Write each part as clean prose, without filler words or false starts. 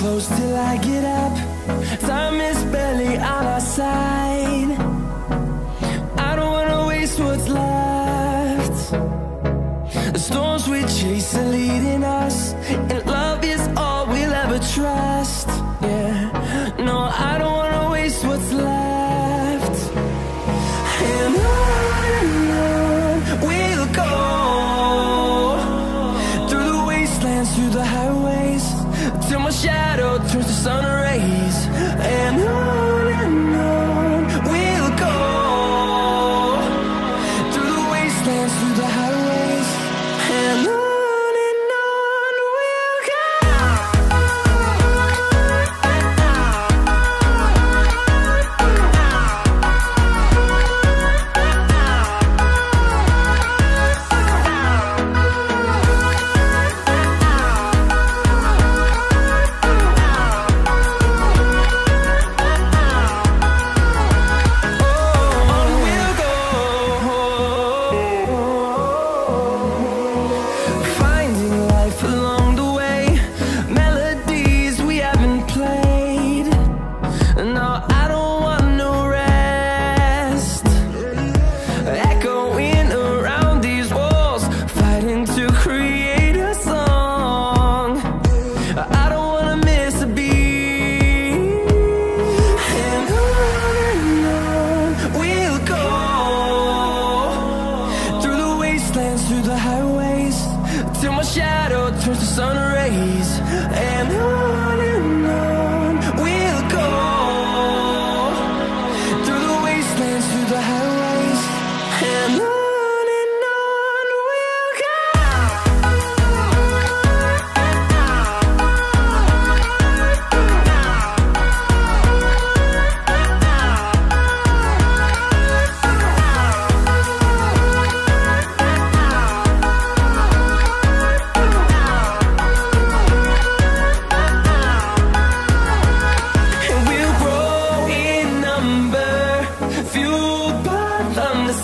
close till I get up. Time is barely on our side. I don't wanna waste what's left. The storms we chase are leading us, and love is all we'll ever trust. Yeah, no, I don't wanna waste what's left. And on we'll go, through the wastelands, through the highways, till my shadow turns to sun rays. And on we'll go, through the wastelands, through the highways, and on we'll go. Through the highways, till my shadow turns to sun rays. And on we'll go, through the wastelands, through the highways, and on we'll go.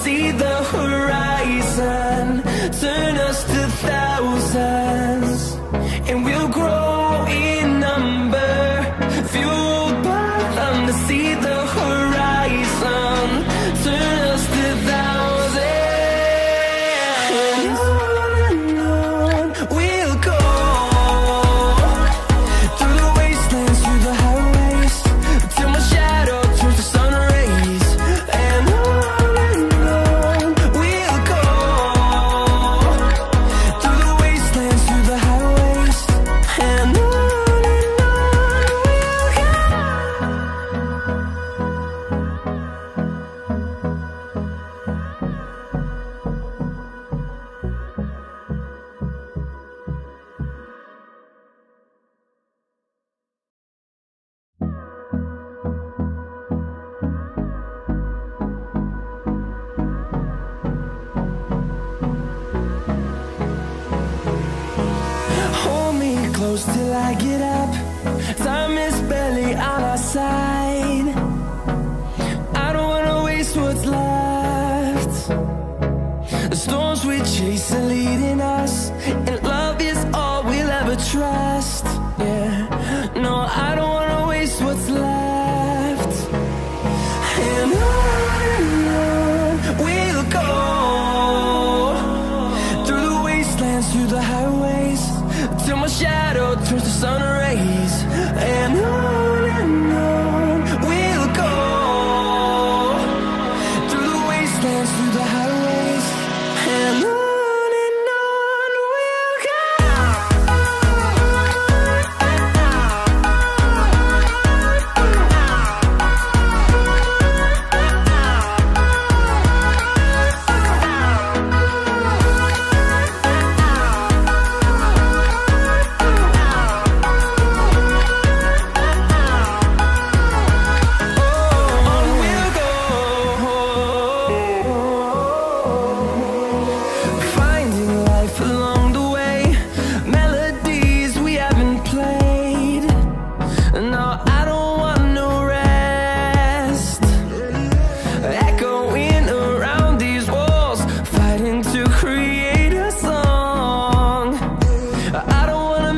See the horizon, turn us to thousands, and we'll grow in number, fueled by them to see the horizon, turn us to thousands. And on we'll go, through the wastelands, through the highways, till my shadow turns to sun rays. And close till I get up. Time is barely on our side. I don't wanna waste what's left. The storms we chase are leading us, and